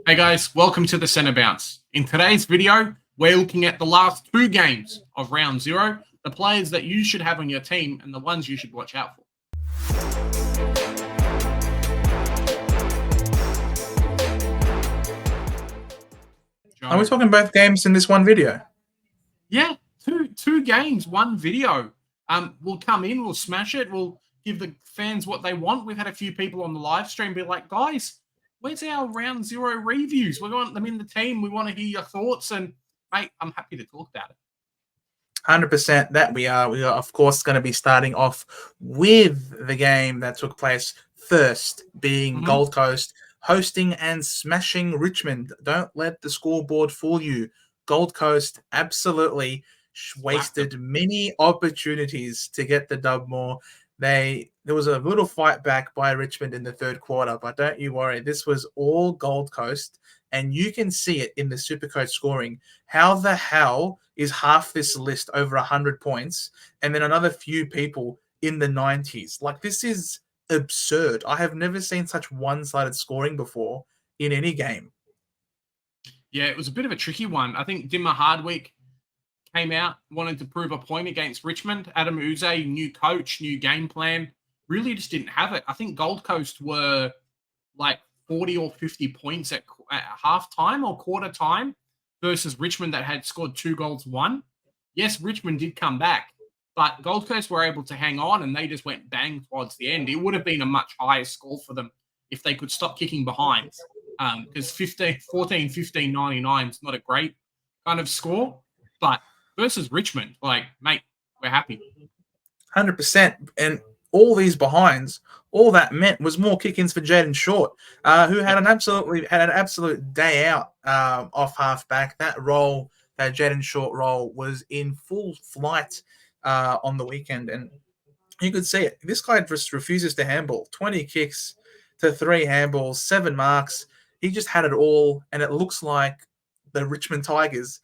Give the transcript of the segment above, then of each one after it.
Hey guys, welcome to the Centre Bounce. In today's video, we're looking at the last two games of round zero, the players that you should have on your team and the ones you should watch out for. Are we talking both games in this one video? Yeah, two games, one video. We'll come in, we'll smash it, we'll give the fans what they want. We've had a few people on the live stream be like, guys, where's our round zero reviews? We want them in the team. We want to hear your thoughts. And, mate, I'm happy to talk about it. 100% that we are. We are, of course, going to be starting off with the game that took place first, being Gold Coast hosting and smashing Richmond. Don't let the scoreboard fool you. Gold Coast absolutely wasted many opportunities to get the dub more. There was a little fight back by Richmond in the third quarter, but don't you worry. This was all Gold Coast, and you can see it in the Supercoach scoring. How the hell is half this list over 100 points and then another few people in the 90s? Like, this is absurd. I have never seen such one-sided scoring before in any game. Yeah, it was a bit of a tricky one. I think Dimmer Hardwick came out, wanted to prove a point against Richmond. Adam Uze, new coach, new game plan, really just didn't have it. I think Gold Coast were like 40 or 50 points at halftime or quarter time versus Richmond that had scored 2 goals, 1. Yes, Richmond did come back, but Gold Coast were able to hang on and they just went bang towards the end. It would have been a much higher score for them if they could stop kicking behind. Because 14, 15, 99 is not a great kind of score, but versus Richmond, like, mate, we're happy. 100%. And all these behinds, all that meant was more kick-ins for Jaden Short, who had an absolute day out off half-back. That role, that Jaden Short role, was in full flight on the weekend, and you could see it. This guy just refuses to handball. 20 kicks to 3 handballs, 7 marks. He just had it all, and it looks like the Richmond Tigers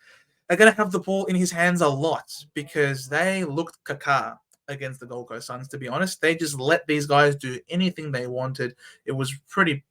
are going to have the ball in his hands a lot because they looked caca against the Gold Coast Suns, to be honest. They just let these guys do anything they wanted. It was pretty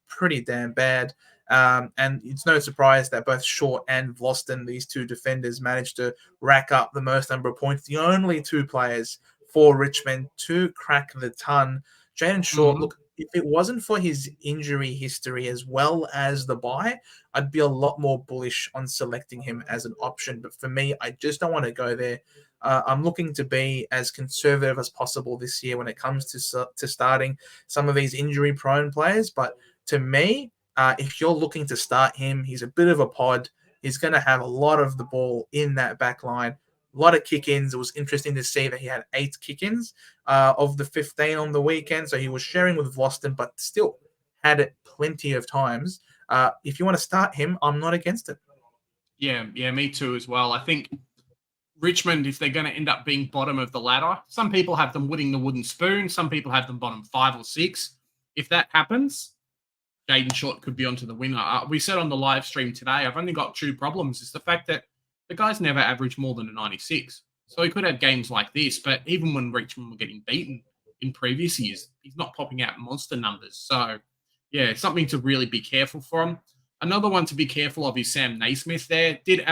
damn bad. And it's no surprise that both Short and Vlosten, these two defenders, managed to rack up the most number of points. The only 2 players for Richmond to crack the ton. Jaden Short, look, if it wasn't for his injury history as well as the bye, I'd be a lot more bullish on selecting him as an option. But for me, I just don't want to go there. I'm looking to be as conservative as possible this year when it comes to starting some of these injury-prone players. But to me, if you're looking to start him, he's a bit of a pod. He's going to have a lot of the ball in that back line. A lot of kick-ins. It was interesting to see that he had 8 kick-ins of the 15 on the weekend. So he was sharing with Vlosten, but still had it plenty of times. If you want to start him, I'm not against it. Yeah, me too as well. I think Richmond, if they're going to end up being bottom of the ladder, some people have them winning the wooden spoon. Some people have them bottom 5 or 6. If that happens, Jaden Short could be onto the winner. We said on the live stream today, I've only got 2 problems. It's the fact that the guy's never averaged more than a 96. So he could have games like this, but even when Richmond were getting beaten in previous years, he's not popping out monster numbers. So, yeah, something to really be careful from. Another one to be careful of is Sam Naismith there. Did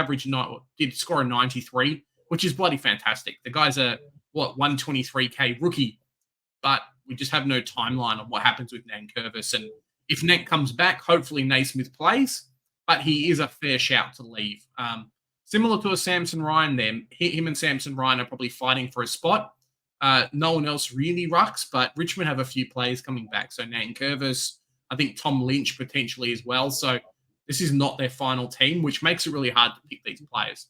score a 93, which is bloody fantastic. The guy's a, 123K rookie, but we just have no timeline on what happens with Nankervis. And if Nank comes back, hopefully Naismith plays, but he is a fair shout to leave. Similar to a Samson Ryan there. Him and Samson Ryan are probably fighting for a spot. No one else really rucks, but Richmond have a few players coming back. So Nankervis, I think Tom Lynch potentially as well. So this is not their final team, which makes it really hard to pick these players.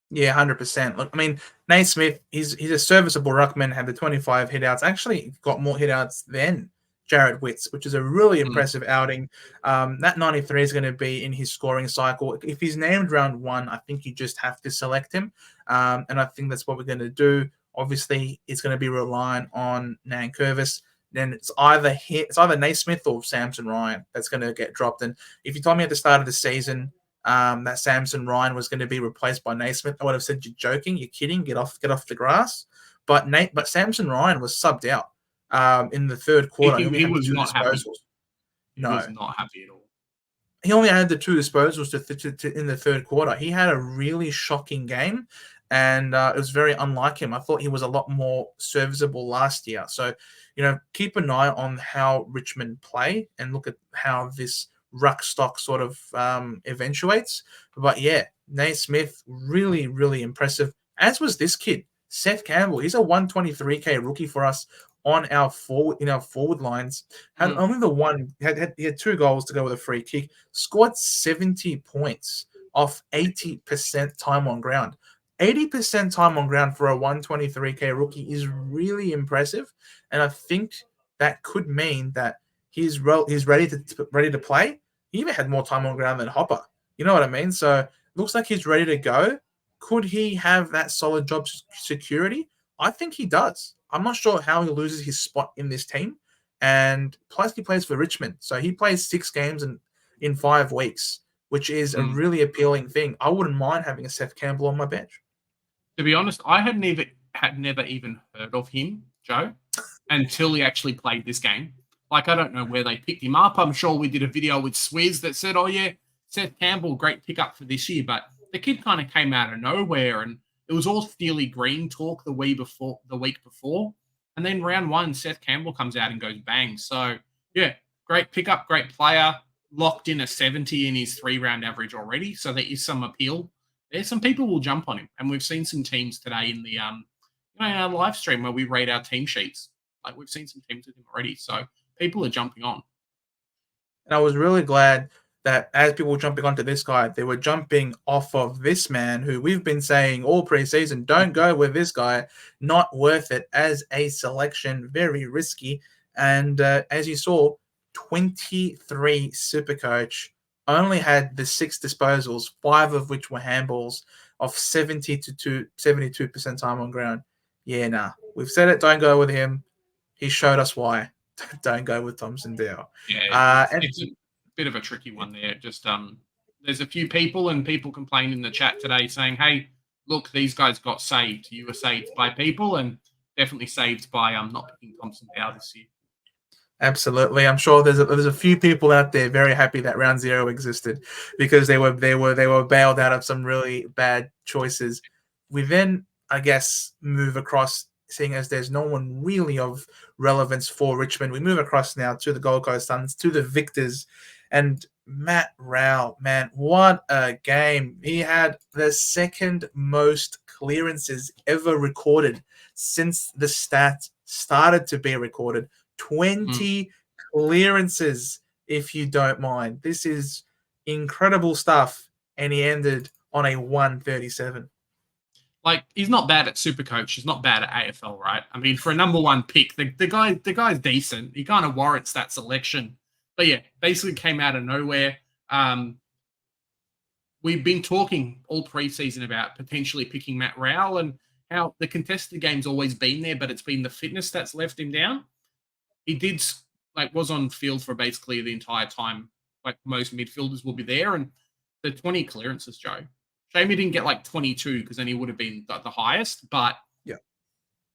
Yeah, 100%. Look, I mean, Naismith, he's a serviceable ruckman, had the 25 hitouts. Actually got more hitouts than Jared Witts, which is a really impressive outing. That 93 is going to be in his scoring cycle. If he's named round 1, I think you just have to select him. And I think that's what we're going to do. Obviously, it's going to be reliant on Nankervis. Then it's either Naismith or Samson Ryan that's going to get dropped. And if you told me at the start of the season that Samson Ryan was going to be replaced by Naismith, I would have said, you're joking, you're kidding, get off the grass. But Samson Ryan was subbed out in the third quarter. He was not happy. He was not happy at all. he only had the 2 disposals in the third quarter. He had a really shocking game, and it was very unlike him. I thought he was a lot more serviceable last year. So, keep an eye on how Richmond play and look at how this ruck stock sort of eventuates. But yeah, Naismith, really, really impressive, as was this kid, Seth Campbell. He's a 123K rookie for us on our forward lines. Had only the one, he had 2 goals to go with a free kick, scored 70 points off 80% time on ground. 80% time on ground for a 123K rookie is really impressive, and I think that could mean that he's ready to play. He even had more time on ground than Hopper. You know what I mean? So looks like he's ready to go. Could he have that solid job security? I think he does. I'm not sure how he loses his spot in this team. And plus, he plays for Richmond. So he plays 6 games in 5 weeks, which is a really appealing thing. I wouldn't mind having a Seth Campbell on my bench. To be honest, I had never even heard of him, Joe, until he actually played this game. Like, I don't know where they picked him up. I'm sure we did a video with Swizz that said, oh, yeah, Seth Campbell, great pickup for this year. But the kid kind of came out of nowhere, and it was all Steely Green talk the week before. And then round 1, Seth Campbell comes out and goes bang. So, yeah, great pickup, great player. Locked in a 70 in his 3-round average already. So there is some appeal. There's some people will jump on him. And we've seen some teams today in the in our live stream where we rate our team sheets. Like, we've seen some teams with him already. So people are jumping on. And I was really glad that as people were jumping onto this guy, they were jumping off of this man who we've been saying all preseason, don't go with this guy, not worth it as a selection, very risky. And as you saw, 23 Supercoach, only had the 6 disposals, 5 of which were handballs, of 72% time on ground. Yeah, nah. We've said it, don't go with him. He showed us why. Don't go with Thompson Dale. Yeah, it's a bit of a tricky one there. Just there's a few people complained in the chat today saying, hey, look, these guys got saved. You were saved by people, and definitely saved by not picking Thompson Dale this year. Absolutely, I'm sure there's a few people out there very happy that round 0 existed because they were bailed out of some really bad choices. We then, I guess, move across, seeing as there's no one really of relevance for Richmond. We move across now to the Gold Coast Suns, to the victors, and Matt Rowell, man, what a game. He had the 2nd most clearances ever recorded since the stats started to be recorded. 20 clearances, if you don't mind. This is incredible stuff, and he ended on a 137. Like, he's not bad at Supercoach. He's not bad at AFL, right? I mean, for a number 1 pick, the guy's decent. He kind of warrants that selection. But yeah, basically came out of nowhere. We've been talking all preseason about potentially picking Matt Rowell and how the contested game's always been there, but it's been the fitness that's left him down. He was on field for basically the entire time. Like most midfielders will be there, and the 20 clearances, Joe. Shame he didn't get like 22 because then he would have been the highest. But yeah,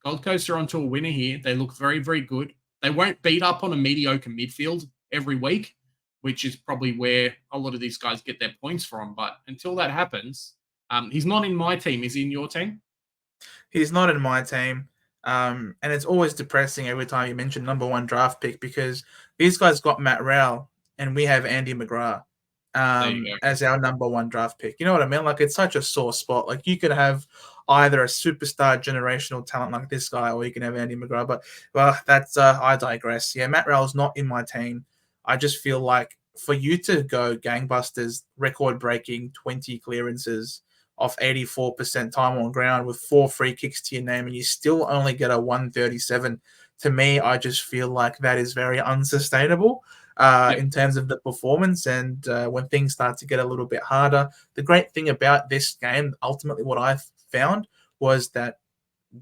Gold Coast are onto a winner here. They look very, very good. They won't beat up on a mediocre midfield every week, which is probably where a lot of these guys get their points from. But until that happens, he's not in my team. Is he in your team? He's not in my team. And it's always depressing every time you mention number 1 draft pick because these guys got Matt Rowell and we have Andy McGrath as our number 1 draft pick. You know what I mean? Like, it's such a sore spot. Like, you could have either a superstar generational talent like this guy or you can have Andy McGrath. But, well, that's I digress. Yeah, Matt Rowell's not in my team. I just feel like for you to go gangbusters, record-breaking 20 clearances off 84% time on ground with 4 free kicks to your name and you still only get a 137, to me, I just feel like that is very unsustainable in terms of the performance. And when things start to get a little bit harder, the great thing about this game, ultimately what I found was that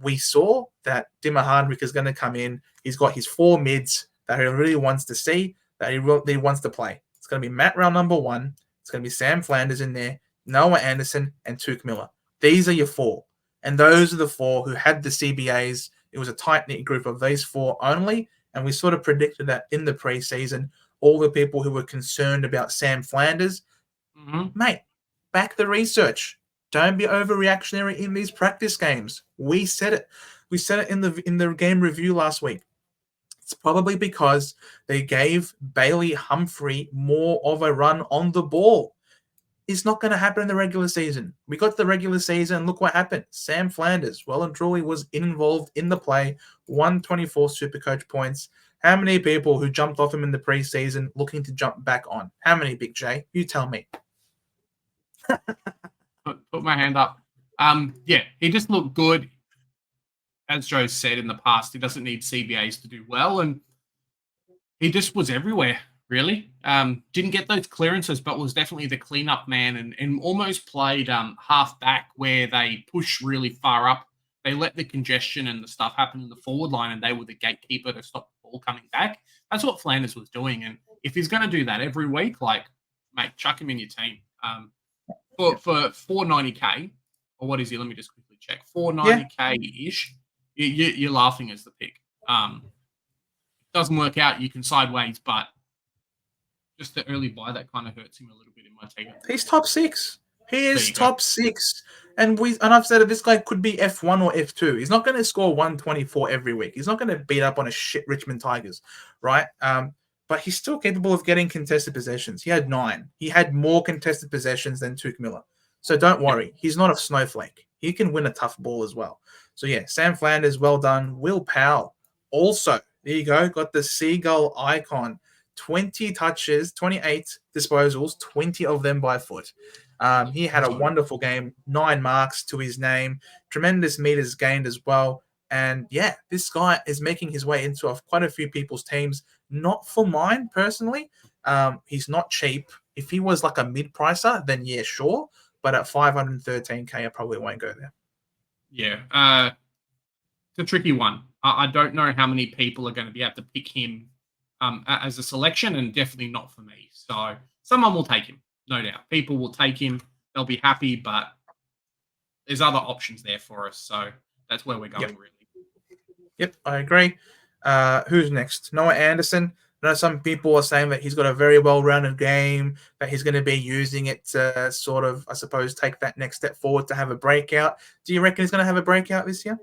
we saw that Dimmer Hardwick is going to come in. He's got his 4 mids that he really wants to see, that he really wants to play. It's going to be Matt Rowell number 1. It's going to be Sam Flanders in there, Noah Anderson, and Tuke Miller. These are your 4. And those are the 4 who had the CBAs. It was a tight-knit group of these 4 only. And we sort of predicted that in the preseason. all the people who were concerned about Sam Flanders, mate, back the research. Don't be overreactionary in these practice games. We said it. We said it in the game review last week. It's probably because they gave Bailey Humphrey more of a run on the ball. It's not going to happen in the regular season. We got to the regular season. Look what happened. Sam Flanders, well and truly, was involved in the play. 124 Supercoach points. How many people who jumped off him in the preseason looking to jump back on? How many, Big J? You tell me. Put my hand up. Yeah, he just looked good. As Joe said in the past, he doesn't need CBAs to do well, and he just was everywhere, really. Didn't get those clearances, but was definitely the cleanup man, and almost played half back where they push really far up. They let the congestion and the stuff happen in the forward line, and they were the gatekeeper to stop the ball coming back. That's what Flanders was doing, and if he's going to do that every week, like, mate, chuck him in your team. For 490k, or what is he? Let me just quickly check. 490k-ish. You're laughing as the pick. Doesn't work out. You can sideways, but just the early buy that kind of hurts him a little bit in my team. He's top 6. He is top 6, and I've said it. This guy could be F1 or F2. He's not going to score 124 every week. He's not going to beat up on a shit Richmond Tigers, right? But he's still capable of getting contested possessions. He had 9. He had more contested possessions than Tuke Miller. So don't worry. He's not a snowflake. He can win a tough ball as well. So, yeah, Sam Flanders, well done. Will Powell, also, there you go, got the seagull icon. 20 touches, 28 disposals, 20 of them by foot. He had a wonderful game, 9 marks to his name, tremendous meters gained as well. And, yeah, this guy is making his way into quite a few people's teams. Not for mine, personally. He's not cheap. If he was like a mid-pricer, then, yeah, sure. But at 513k, I probably won't go there. Yeah, it's a tricky one. I don't know how many people are going to be able to pick him as a selection, and definitely not for me. So someone will take him, no doubt. People will take him. They'll be happy, but there's other options there for us. So that's where we're going, really. Yep, I agree. Who's next? Noah Anderson. I know some people are saying that he's got a very well-rounded game, that he's going to be using it to sort of, I suppose, take that next step forward to have a breakout. Do you reckon he's going to have a breakout this year?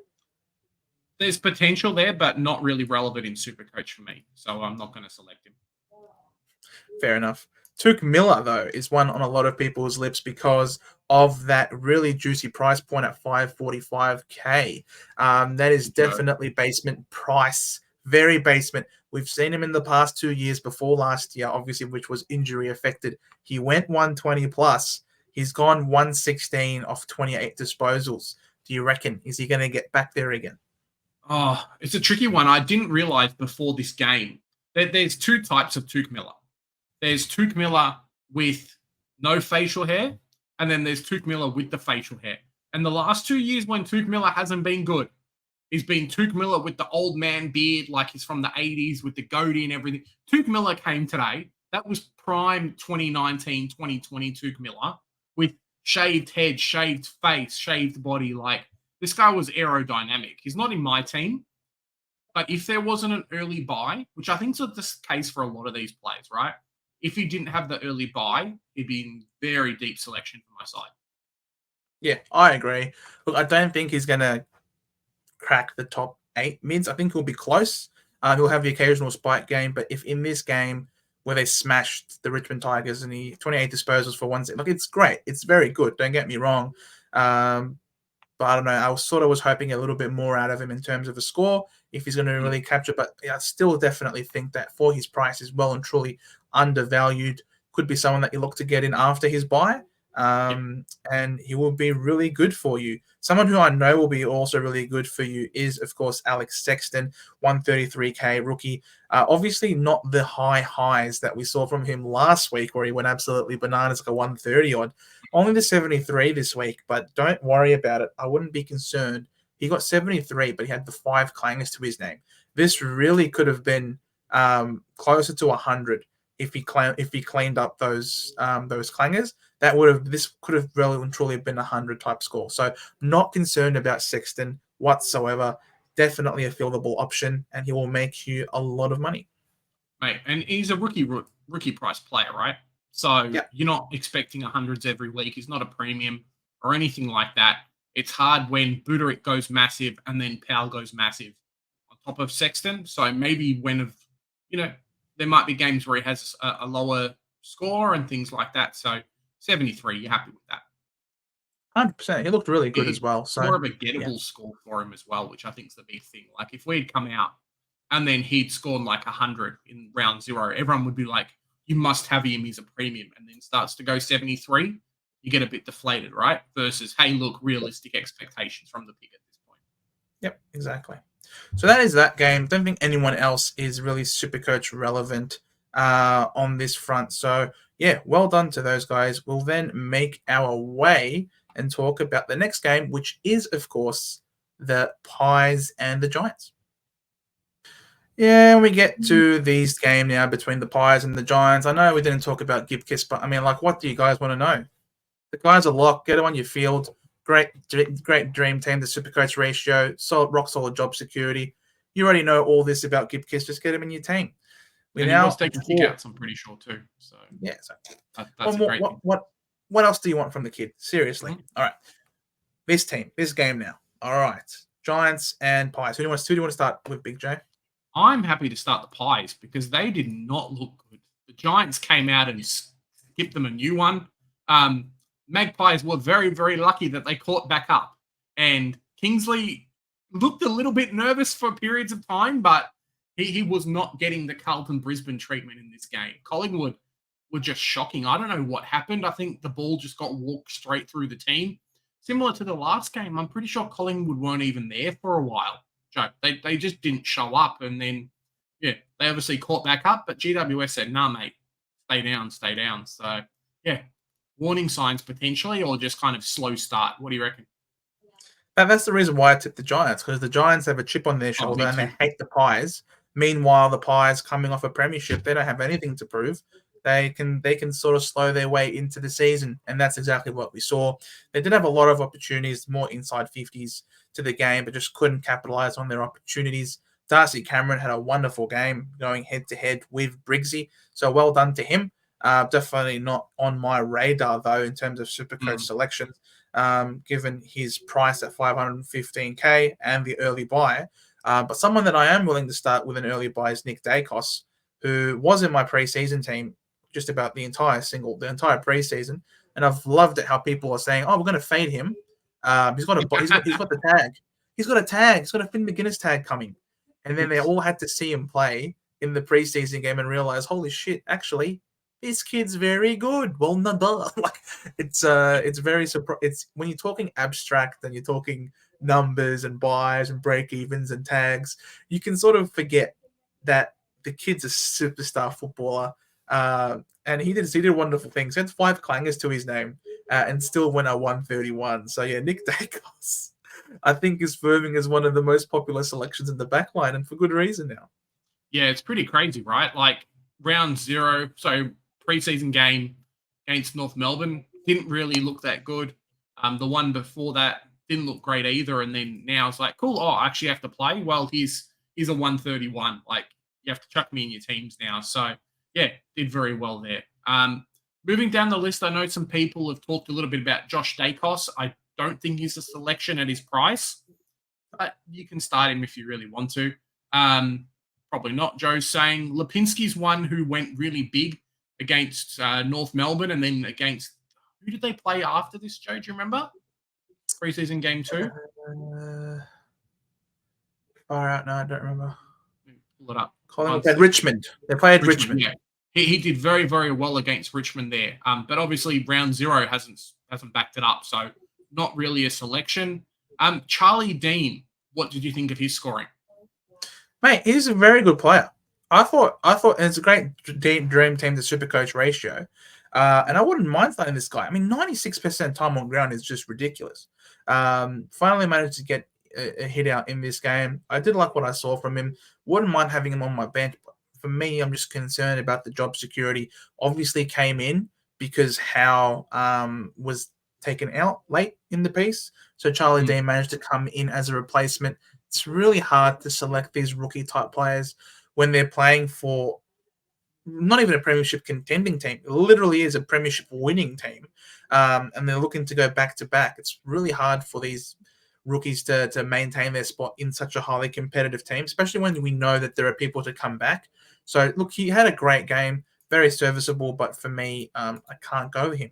There's potential there, but not really relevant in Supercoach for me. So I'm not going to select him. Fair enough. Tuke Miller, though, is one on a lot of people's lips because of that really juicy price point at 545k. That is definitely basement price. Very basement. We've seen him in the past 2 years before last year, obviously, which was injury affected. He went 120 plus. He's gone 116 off 28 disposals. Do you reckon? Is he going to get back there again? Oh, it's a tricky one. I didn't realize before this game that there's 2 types of Tuke Miller. There's Tuke Miller with no facial hair, and then there's Tuke Miller with the facial hair. And the last 2 years when Tuke Miller hasn't been good, he's been Tuke Miller with the old man beard, like he's from the 80s with the goatee and everything. Tuke Miller came today. That was prime 2019, 2020 Tuke Miller with shaved head, shaved face, shaved body. Like, this guy was aerodynamic. He's not in my team. But if there wasn't an early buy, which I think is the case for a lot of these players, right? If he didn't have the early buy, he'd be in very deep selection for my side. Yeah, I agree. Look, I don't think he's going to crack the top 8 mids. I think he'll be close. He'll have the occasional spike game, but if in this game where they smashed the Richmond Tigers and he 28 disposals for 1 set, look, it's great. It's very good. Don't get me wrong. But I don't know. I was hoping a little bit more out of him in terms of a score if he's going to really capture. But I still definitely think that for his price is well and truly undervalued. Could be someone that you look to get in after his buy. And he will be really good for you. Someone who I know will be also really good for you is, of course, Alex Sexton, 133k rookie. Obviously not the high highs that we saw from him last week where he went absolutely bananas, like a 130 odd. Only the 73 this week, but don't worry about it. I wouldn't be concerned. He got 73, but he had the 5 clangers to his name. This really could have been closer to 100 if he cleaned up those clangers. This could have really and truly been 100 type score. So not concerned about Sexton whatsoever. Definitely a fieldable option, and he will make you a lot of money. Right. And he's a rookie price player, right? So Yeah. you're not expecting hundreds every week. He's not a premium or anything like that. It's hard when Buterick goes massive and then Powell goes massive on top of Sexton. So maybe there might be games where he has a lower score and things like that. So 73, you're happy with that. 100%. He looked really good as It's well. So more of a gettable score for him as well, which I think is the big thing. Like if we'd come out and then he'd scored like 100 in round 0, everyone would be like, you must have him, he's a premium. And then starts to go 73, you get a bit deflated, right? Versus, hey, look, realistic expectations from the pick at this point. Yep, exactly. So that is that game. Don't think anyone else is really Supercoach relevant on this front. So yeah, well done to those guys. We'll then make our way and talk about the next game, which is, of course, the Pies and the Giants. Yeah, we get to this game now between the Pies and the Giants. I know we didn't talk about Gibkiss, but I mean, like, what do you guys want to know? The guys are locked. Get them on your field. Great dream team. The Supercoach ratio. Rock solid job security. You already know all this about Gibkiss. Just get him in your team. And he was taking kickouts, I'm pretty sure, too. So yeah, so that's a great thing. What else do you want from the kid? Seriously. Mm-hmm. All right. This game now. All right. Giants and Pies. Who do you want to start with, Big J? I'm happy to start the Pies because they did not look good. The Giants came out and skipped them a new one. Magpies were very, very lucky that they caught back up. And Kingsley looked a little bit nervous for periods of time, but he was not getting the Carlton-Brisbane treatment in this game. Collingwood were just shocking. I don't know what happened. I think the ball just got walked straight through the team. Similar to the last game, I'm pretty sure Collingwood weren't even there for a while. Joe, they just didn't show up. And then, they obviously caught back up, but GWS said, nah, mate, stay down. So, warning signs potentially, or just kind of slow start. What do you reckon? That's the reason why I tipped the Giants, because the Giants have a chip on their shoulder and they hate the Pies. Meanwhile, the Pies coming off a premiership, they don't have anything to prove. They can sort of slow their way into the season, and that's exactly what we saw. They did have a lot of opportunities, more inside 50s to the game, but just couldn't capitalize on their opportunities. Darcy Cameron had a wonderful game going head-to-head with Briggsy, so well done to him. Definitely not on my radar, though, in terms of Supercoach selections, given his price at $515K and the early buy. But someone that I am willing to start with an early buy is Nick Dacos, who was in my preseason team just about the entire preseason, and I've loved it how people are saying, "Oh, we're going to fade him. He's got the tag. He's got a tag. He's got a Finn McGuinness tag coming," and then they all had to see him play in the preseason game and realize, "Holy shit! Actually, this kid's very good." Well, no, duh. Like it's very it's when you're talking abstract and you're talking numbers and buys and break evens and tags, you can sort of forget that the kid's a superstar footballer. And he did wonderful things. He had 5 clangers to his name and still went a 131. So yeah, Nick Dacos, I think, is firming as one of the most popular selections in the backline, and for good reason now. Yeah, it's pretty crazy, right? Like round 0, so preseason game against North Melbourne didn't really look that good. The one before that didn't look great either, and then now it's like, cool. Oh, I actually have to play. Well, he's a 131. Like you have to chuck me in your teams now. So yeah, did very well there. Moving down the list, I know some people have talked a little bit about Josh Dacos. I don't think he's a selection at his price, but you can start him if you really want to. Probably not. Joe's saying Lipinski's one who went really big against North Melbourne, and then against, who did they play after this, Joe? Do you remember? Preseason game 2? Far out. No, I don't remember. Pull it up. Collingwood played Richmond. They played Richmond. Yeah. He did very, very well against Richmond there. But obviously round 0 hasn't backed it up. So not really a selection. Charlie Dean, what did you think of his scoring? Mate, he's a very good player. I thought it's a great dream team to Supercoach ratio. And I wouldn't mind starting this guy. I mean, 96% time on ground is just ridiculous. Finally managed to get a hit out in this game. I did like what I saw from him. Wouldn't mind having him on my bench. But for me, I'm just concerned about the job security. Obviously came in because Howe was taken out late in the piece. So Charlie Dean managed to come in as a replacement. It's really hard to select these rookie-type players when they're playing for not even a premiership contending team. It literally is a premiership winning team. And they're looking to go back to back. It's really hard for these rookies to maintain their spot in such a highly competitive team, especially when we know that there are people to come back. So, look, he had a great game, very serviceable, but for me, I can't go with him.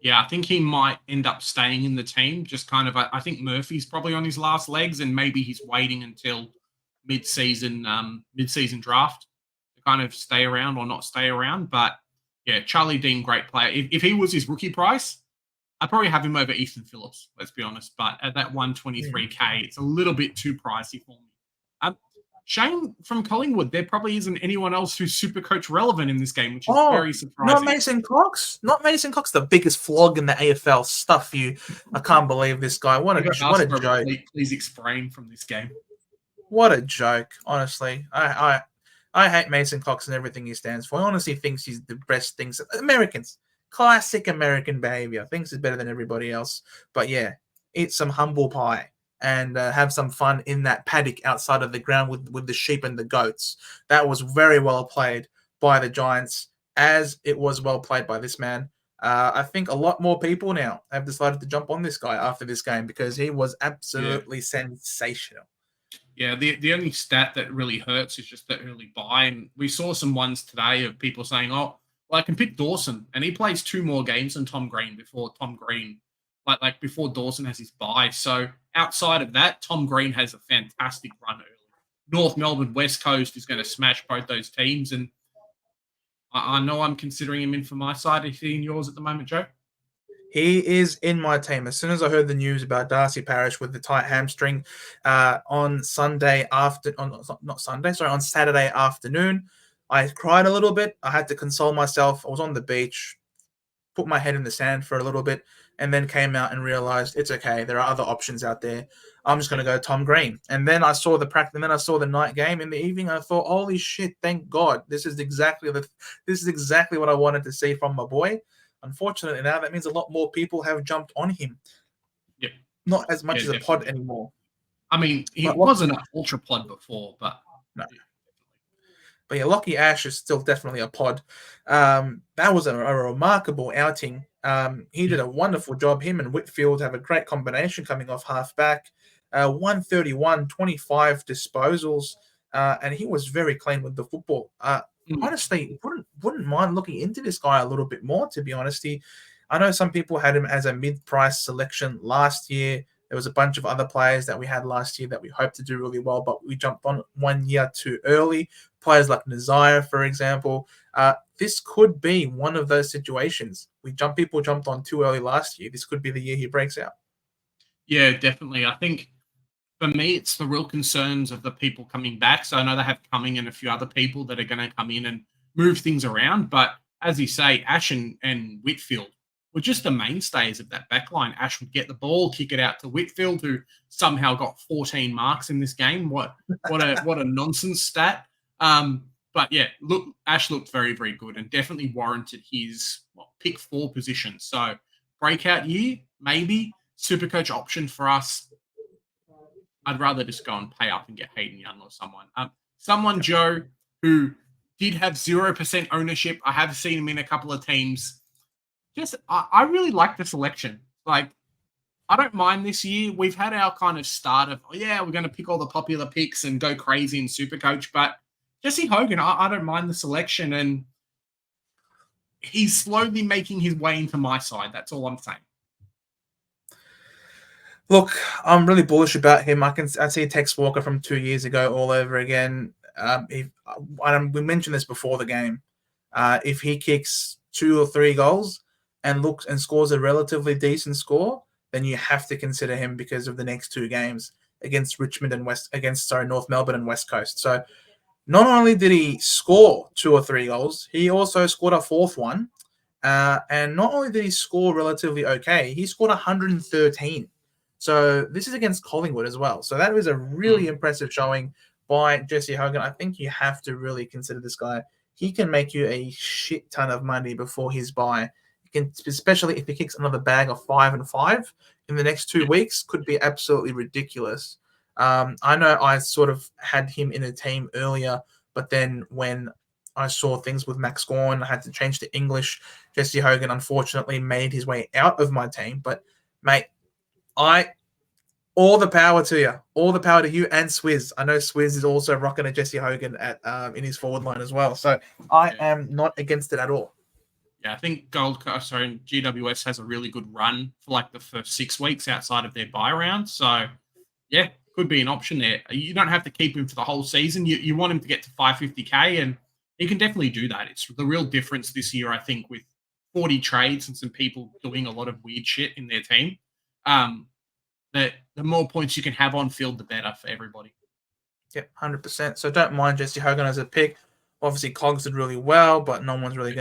Yeah, I think he might end up staying in the team. Just kind of, I think Murphy's probably on his last legs, and maybe he's waiting until mid-season draft to kind of stay around or not stay around. But yeah, Charlie Dean, great player. If he was his rookie price, I'd probably have him over Ethan Phillips, let's be honest. But at that 123K, it's a little bit too pricey for me. Shane from Collingwood, there probably isn't anyone else who's Supercoach relevant in this game, which is very surprising. Not Mason Cox? Not Mason Cox, the biggest flog in the AFL. Stuff you. I can't believe this guy. What a joke. Please explain from this game. What a joke, honestly. I hate Mason Cox and everything he stands for. I honestly think he's the best things. Americans. Classic American behavior. Thinks he's better than everybody else. But yeah, eat some humble pie and have some fun in that paddock outside of the ground with the sheep and the goats. That was very well played by the Giants, as it was well played by this man. I think a lot more people now have decided to jump on this guy after this game because he was absolutely sensational. Yeah, the only stat that really hurts is just the early buy. And we saw some ones today of people saying, oh, well, I can pick Dawson, and he plays 2 more games than Tom Green before before Dawson has his bye. So outside of that, Tom Green has a fantastic run early. North Melbourne, West Coast is going to smash both those teams. And I know I'm considering him in for my side. Is he in yours at the moment, Joe? He is in my team. As soon as I heard the news about Darcy Parish with the tight hamstring on Saturday afternoon, I cried a little bit. I had to console myself. I was on the beach, put my head in the sand for a little bit, and then came out and realized it's okay. There are other options out there. I'm just going to go Tom Green. And then I saw the practice, and then I saw the night game in the evening. I thought, holy shit, thank God. This is exactly what I wanted to see from my boy. Unfortunately, now that means a lot more people have jumped on him. Yep. Not as much as a pod anymore. I mean, he wasn't an ultra pod before, but no. But yeah, Lockie Ash is still definitely a pod. That was a remarkable outing. He did a wonderful job. Him and Whitfield have a great combination coming off halfback. 131, 25 disposals, and he was very clean with the football. Honestly, wouldn't mind looking into this guy a little bit more, to be honest. I know some people had him as a mid-price selection last year. There was a bunch of other players that we had last year that we hoped to do really well, but we jumped on 1 year too early. Players like Daniher, for example. This could be one of those situations. People jumped on too early last year. This could be the year he breaks out. Yeah, definitely. I think for me, it's the real concerns of the people coming back. So I know they have Cumming and a few other people that are going to come in and move things around. But as you say, Ash and Whitfield were just the mainstays of that backline. Ash would get the ball, kick it out to Whitfield, who somehow got 14 marks in this game. What a nonsense stat. But yeah, Ash looked very, very good and definitely warranted his pick 4 position. So breakout year, maybe Supercoach option for us. I'd rather just go and pay up and get Hayden Young or someone, Joe, who did have 0% ownership. I have seen him in a couple of teams. I really like the selection. Like, I don't mind this year. We've had our kind of start of, we're going to pick all the popular picks and go crazy in Supercoach. But Jesse Hogan, I don't mind the selection. And he's slowly making his way into my side. That's all I'm saying. Look, I'm really bullish about him. I see Tex Walker from 2 years ago all over again. We mentioned this before the game. If he kicks 2 or 3 goals and scores a relatively decent score, then you have to consider him because of the next 2 games against Richmond and North Melbourne and West Coast. So not only did he score 2 or 3 goals, he also scored a 4th one. And not only did he score relatively okay, he scored 113. So this is against Collingwood as well. So that was a really impressive showing by Jesse Hogan. I think you have to really consider this guy. He can make you a shit ton of money before his bye. He can, especially if he kicks another bag of 5 and 5 in the next 2 weeks, could be absolutely ridiculous. I know I sort of had him in a team earlier, but then when I saw things with Max Gawn. I had to change to English. Jesse Hogan, unfortunately, made his way out of my team. But, mate, all the power to you. All the power to you and Swizz. I know Swizz is also rocking a Jesse Hogan at in his forward line as well. So I am not against it at all. Yeah, I think GWS has a really good run for like the first 6 weeks outside of their bye round. So, yeah, could be an option there. You don't have to keep him for the whole season. You want him to get to 550K, and he can definitely do that. It's the real difference this year, I think, with 40 trades and some people doing a lot of weird shit in their team. The more points you can have on field, the better for everybody. Yep, 100%. So don't mind Jesse Hogan as a pick. Obviously, Cogs did really well, but no one's really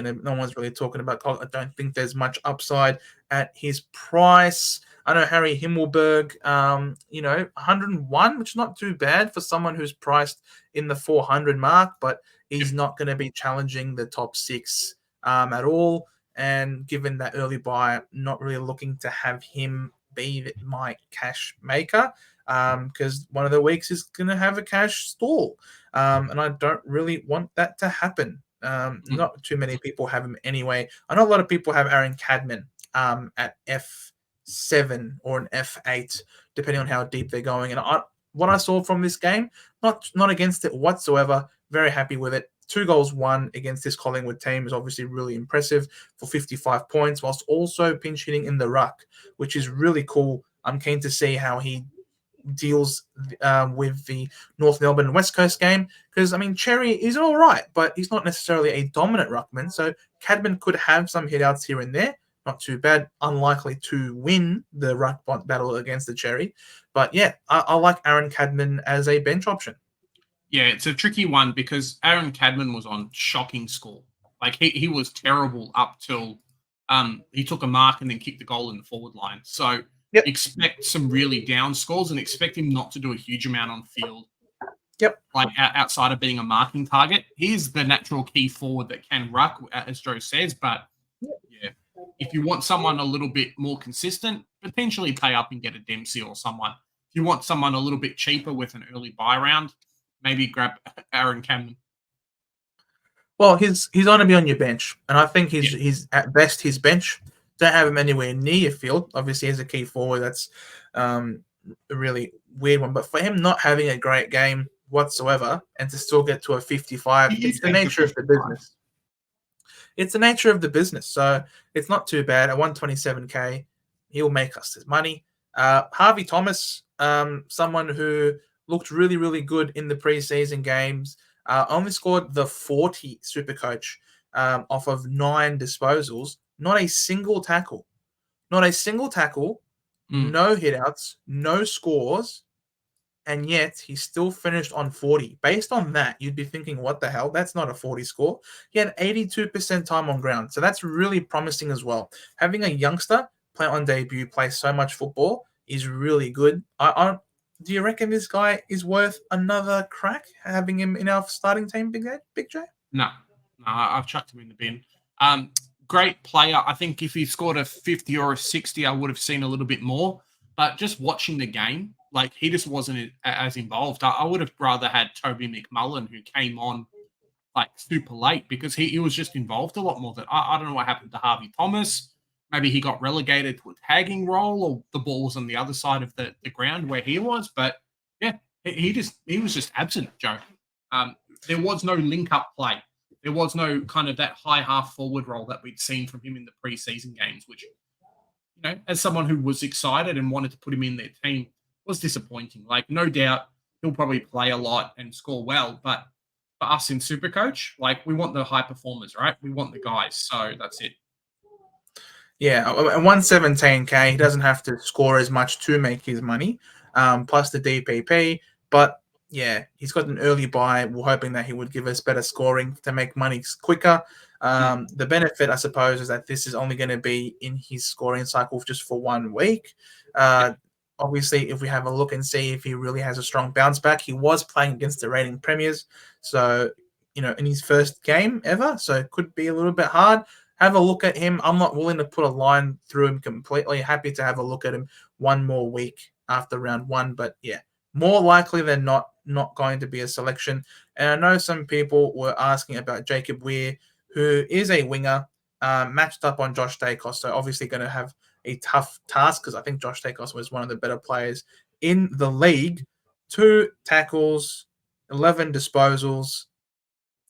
talking about Cogs. I don't think there's much upside at his price. I know Harry Himmelberg, 101, which is not too bad for someone who's priced in the 400 mark, but he's not going to be challenging the top 6 at all. And given that early buy, not really looking to have him be my cash maker, because one of the weeks is going to have a cash stall, and I don't really want that to happen. Not too many people have him anyway. I know a lot of people have Aaron Cadman at F7 or an F8, depending on how deep they're going. And what I saw from this game, not against it whatsoever. Very happy with it. 2 goals won against this Collingwood team is obviously really impressive for 55 points, whilst also pinch hitting in the ruck, which is really cool. I'm keen to see how he deals with the North Melbourne and West Coast game, because, I mean, Cherry is all right, but he's not necessarily a dominant ruckman, so Cadman could have some hit-outs here and there. Not too bad. Unlikely to win the ruck battle against the Cherry. But, yeah, I like Aaron Cadman as a bench option. Yeah, it's a tricky one because Aaron Cadman was on shocking score. Like, he was terrible up till he took a mark and then kicked the goal in the forward line. So expect some really down scores and expect him not to do a huge amount on field. Yep. Like, outside of being a marking target. He's the natural key forward that can ruck, as Joe says. But, yeah, if you want someone a little bit more consistent, potentially pay up and get a Dempsey or someone. If you want someone a little bit cheaper with an early buy round, maybe grab Aaron Cadman. Well, he's going to be on your bench, and I think he's at best his bench. Don't have him anywhere near your field. Obviously, as a key forward, that's a really weird one. But for him not having a great game whatsoever and to still get to a 55, it's the nature of the business. It's the nature of the business. So it's not too bad. At 127K, he'll make us his money. Harvey Thomas, someone who looked really, really good in the preseason games. Only scored the 40 Supercoach off of 9 disposals. Not a single tackle. No hitouts, no scores, and yet he still finished on 40. Based on that, you'd be thinking, what the hell? That's not a 40 score. He had 82% time on ground, so that's really promising as well. Having a youngster play on debut, play so much football is really good. Do you reckon this guy is worth another crack, having him in our starting team, Big J? No, I've chucked him in the bin. Great player. I think if he scored a 50 or a 60, I would have seen a little bit more. But just watching the game, like, he just wasn't as involved. I would have rather had Toby McMullen, who came on like super late, because he was just involved a lot more. I don't know what happened to Harvey Thomas. Maybe he got relegated to a tagging role, or the ball was on the other side of the ground where he was. But yeah, he was just absent, Joe. There was no link-up play. There was no kind of that high half forward role that we'd seen from him in the preseason games, which, as someone who was excited and wanted to put him in their team, was disappointing. Like, no doubt he'll probably play a lot and score well, but for us in Supercoach, like, we want the high performers, right? We want the guys. So that's it. Yeah, at 117K, he doesn't have to score as much to make his money, plus the DPP. But yeah, he's got an early buy. We're hoping that he would give us better scoring to make money quicker. The benefit, I suppose, is that this is only going to be in his scoring cycle just for 1 week. Obviously, if we have a look and see if he really has a strong bounce back, he was playing against the reigning premiers. So, in his first game ever. So it could be a little bit hard. Have a look at him. I'm not willing to put a line through him completely. Happy to have a look at him 1 more week after round 1. But yeah, more likely than not, not going to be a selection. And I know some people were asking about Jacob Weir, who is a winger, matched up on Josh Dacos. So obviously going to have a tough task because I think Josh Dacos was one of the better players in the league. 2 tackles, 11 disposals,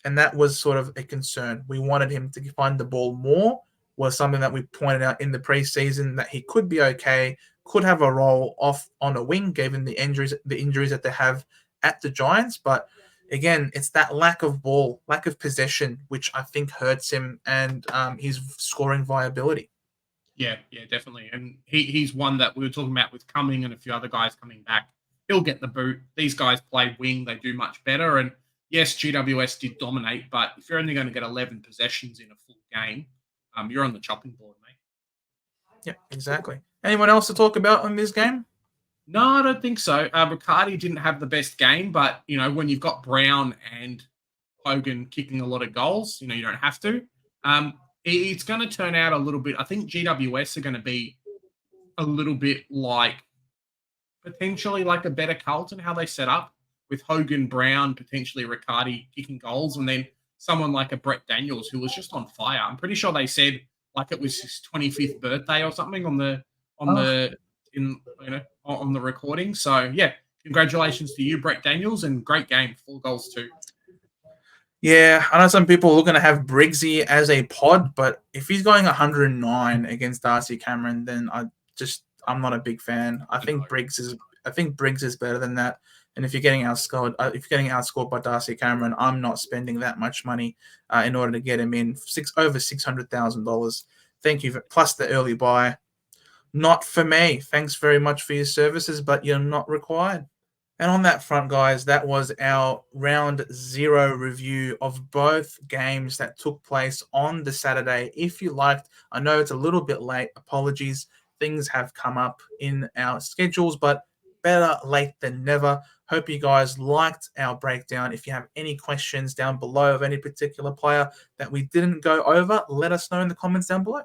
and that was sort of a concern. We wanted him to find the ball more, was something that we pointed out in the preseason that he could be okay, could have a role off on a wing given the injuries that they have at the Giants. But again, it's that lack of ball, lack of possession, which I think hurts him and his scoring viability. Yeah, definitely. And he's one that we were talking about with Cumming and a few other guys coming back. He'll get the boot. These guys play wing. They do much better. And yes, GWS did dominate, but if you're only going to get 11 possessions in a full game, you're on the chopping board, mate. Yeah, exactly. Anyone else to talk about in this game? No, I don't think so. Riccardi didn't have the best game, but, when you've got Brown and Hogan kicking a lot of goals, you don't have to. It's going to turn out a little bit. I think GWS are going to be a little bit potentially like a better Carlton, how they set up with Hogan, Brown, potentially Riccardi kicking goals, and then someone like a Brett Daniels who was just on fire. I'm pretty sure they said like it was his 25th birthday or something on the recording. So yeah, congratulations to you, Brett Daniels, and great game, 4 goals too. Yeah, I know some people are looking to have Briggsy as a pod, but if he's going 109 against Darcy Cameron, then I'm not a big fan. I think Briggs is better than that. And if you're getting outscored by Darcy Cameron, I'm not spending that much money in order to get him in over $600,000. Thank you plus the early buy. Not for me. Thanks very much for your services, but you're not required. And on that front, guys, that was our round 0 review of both games that took place on the Saturday. If you liked, I know it's a little bit late. Apologies. Things have come up in our schedules, but better late than never. Hope you guys liked our breakdown. If you have any questions down below of any particular player that we didn't go over, let us know in the comments down below.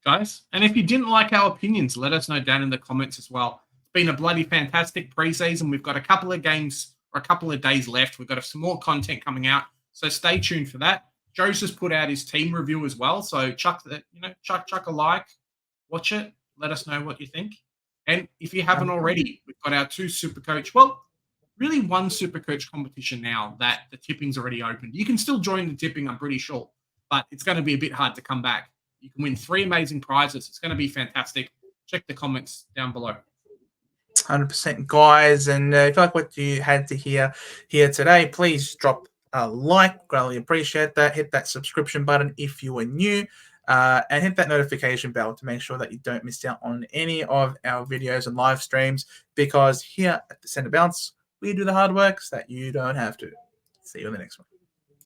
Guys, and if you didn't like our opinions, let us know down in the comments as well. It's been a bloody fantastic preseason. We've got a couple of games or a couple of days left. We've got some more content coming out, so stay tuned for that. Joe's just put out his team review as well, so chuck a like, watch it, let us know what you think. And if you haven't already, we've got our 2 Supercoach, well, really 1 Supercoach competition now that the tipping's already opened. You can still join the tipping, I'm pretty sure, but it's going to be a bit hard to come back. You can win 3 amazing prizes. It's going to be fantastic. Check the comments down below. 100%, guys. And if you like what you had to hear here today, please drop a like. Greatly appreciate that. Hit that subscription button if you are new. And hit that notification bell to make sure that you don't miss out on any of our videos and live streams, because here at the Centre Bounce, we do the hard work so that you don't have to. See you in the next one.